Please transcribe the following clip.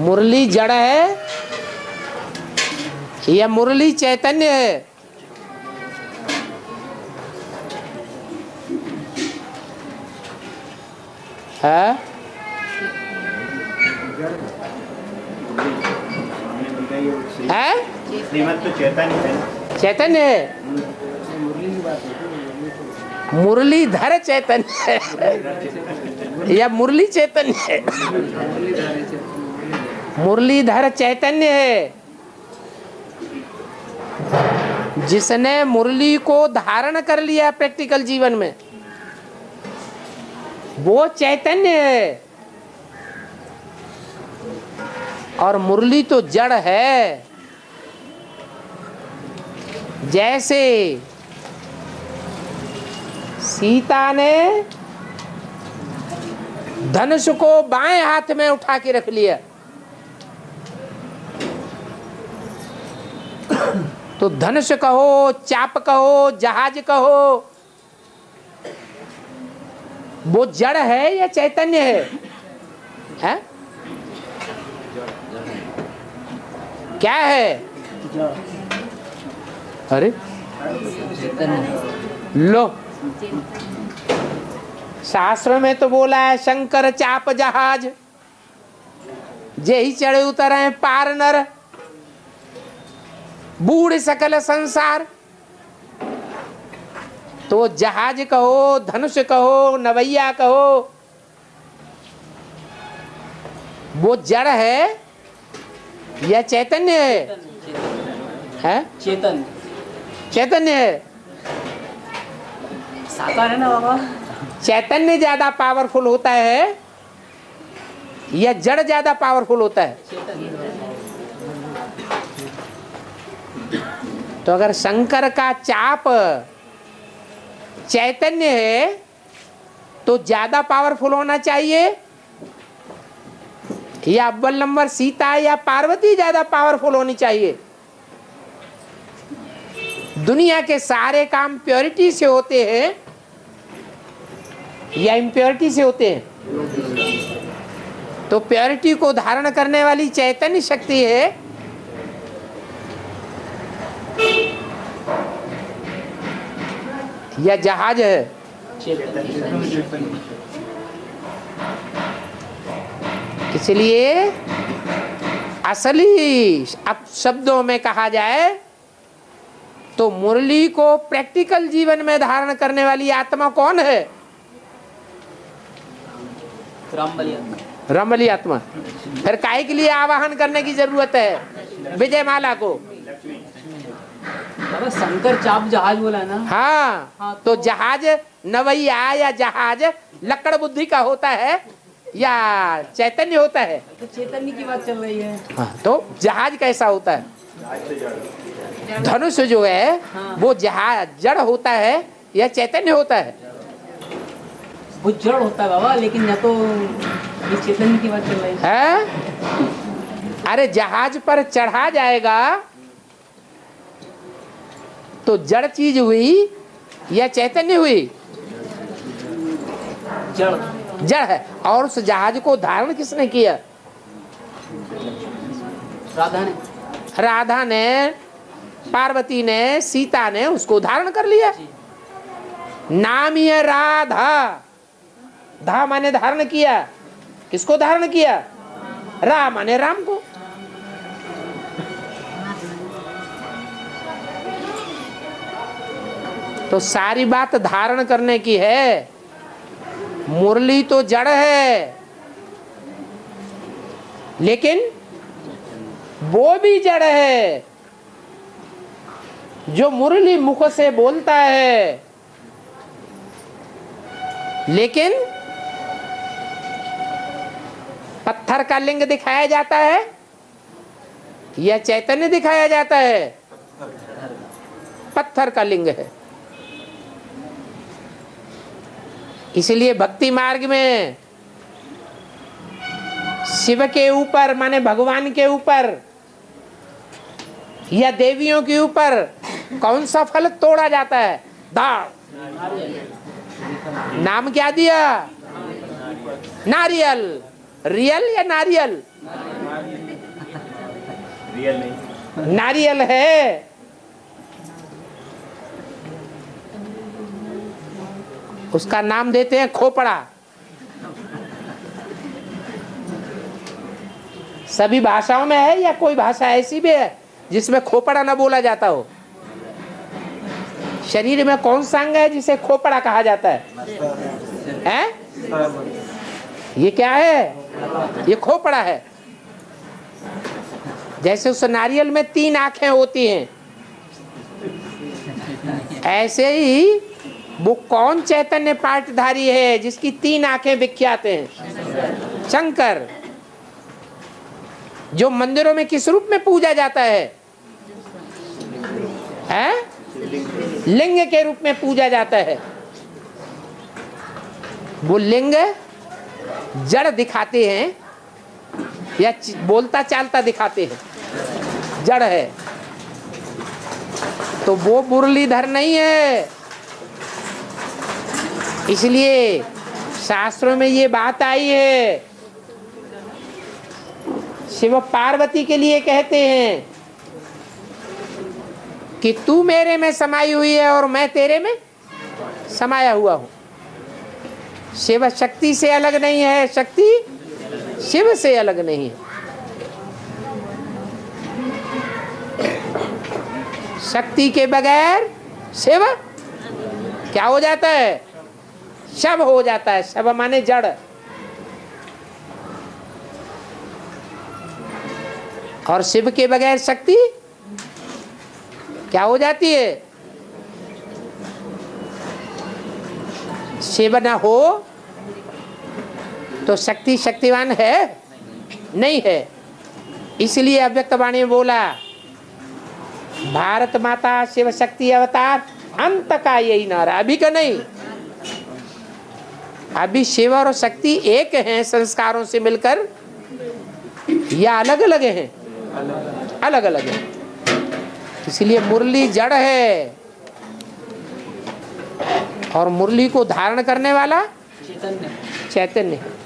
मुरली जड़ है या मुरली चैतन्य है? है? है? श्रीमत तो चैतन्य है। चैतन्य है, मुरलीधर चैतन्य है या मुरली चैतन्य है? मुरलीधर चैतन्य है, जिसने मुरली को धारण कर लिया प्रैक्टिकल जीवन में, वो चैतन्य है। और मुरली तो जड़ है। जैसे सीता ने धनुष को बाएं हाथ में उठा के रख लिया, तो धनुष कहो, चाप कहो, जहाज कहो, वो जड़ है या चैतन्य है? क्या है? अरे लो, शास्त्र में तो बोला है शंकर चाप जहाज, जे ही चढ़े उतर पार नर, बूढ़ सकल संसार। तो जहाज कहो, धनुष कहो, नवैया कहो, वो जड़ है या चैतन्य है? चेतन चैतन्य है। साकार है ना बाबा। चैतन्य ज्यादा पावरफुल होता है या जड़ ज्यादा पावरफुल होता है? तो अगर शंकर का चाप चैतन्य है तो ज्यादा पावरफुल होना चाहिए, या अव्वल नंबर सीता या पार्वती ज्यादा पावरफुल होनी चाहिए? दुनिया के सारे काम प्योरिटी से होते हैं या इम्प्योरिटी से होते हैं? तो प्योरिटी को धारण करने वाली चैतन्य शक्ति है, या जहाज है? इसलिए असली अब शब्दों में कहा जाए तो मुरली को प्रैक्टिकल जीवन में धारण करने वाली आत्मा कौन है? रामबली आत्मा। फिर काहे के लिए आवाहन करने की जरूरत है विजय माला को? शंकर चाप जहाज बोला है ना। हाँ, तो जहाज नवैया या जहाज लकड़ बुद्धि का होता है या चैतन्य होता है? तो चैतन्य की बात चल रही है। हाँ, तो जहाज कैसा होता है? धनुष जो है वो जहाज जड़ होता है या चैतन्य होता है? वो जड़ होता है बाबा, लेकिन या तो इस चैतन्य की बात चल रही है। अरे जहाज पर चढ़ा जाएगा तो जड़ चीज हुई या चैतन्य हुई? जड़ जड़ है। और उस जहाज को धारण किसने किया? राधा ने, पार्वती ने, सीता ने उसको धारण कर लिया। नाम ही है राधा। धा माने धारण किया। किसको धारण किया? राम माने राम को। तो सारी बात धारण करने की है। मुरली तो जड़ है, लेकिन वो भी जड़ है जो मुरली मुख से बोलता है, लेकिन पत्थर का लिंग दिखाया जाता है या चैतन्य दिखाया जाता है? पत्थर का लिंग है। इसलिए भक्ति मार्ग में शिव के ऊपर माने भगवान के ऊपर या देवियों के ऊपर कौन सा फल तोड़ा जाता है? दाल। नाम क्या दिया? नारियल। रियल या नारियल? नारियल नहीं। नारियल है। उसका नाम देते हैं खोपड़ा। सभी भाषाओं में है या कोई भाषा ऐसी भी है जिसमें खोपड़ा ना बोला जाता हो? शरीर में कौन सा अंग है जिसे खोपड़ा कहा जाता है? हैं? ये क्या है? ये खोपड़ा है। जैसे उस नारियल में 3 आंखें होती हैं, ऐसे ही वो कौन चैतन्य पाठधारी है जिसकी 3 आंखें विख्यात हैं? शंकर। जो मंदिरों में किस रूप में पूजा जाता है? हैं? लिंग के रूप में पूजा जाता है। वो लिंग जड़ दिखाते हैं या बोलता चालता दिखाते हैं? जड़ है। तो वो मुरलीधर नहीं है। इसलिए शास्त्रों में ये बात आई है, शिव पार्वती के लिए कहते हैं कि तू मेरे में समाई हुई है और मैं तेरे में समाया हुआ हूं। शिव शक्ति से अलग नहीं है, शक्ति शिव से अलग नहीं है। शक्ति के बगैर शिव क्या हो जाता है? शव हो जाता है। शव माने जड़। और शिव के बगैर शक्ति क्या हो जाती है? शिव न हो तो शक्ति शक्तिवान है नहीं है। इसलिए अव्यक्त वाणी में बोला, भारत माता शिव शक्ति अवतार अंत का यही नारा। अभी का नहीं, अभी शिव और शक्ति एक हैं संस्कारों से मिलकर, या अलग अलग हैं? अलग अलग है। इसलिए मुरली जड़ है और मुरली को धारण करने वाला चैतन्य। चैतन्य है।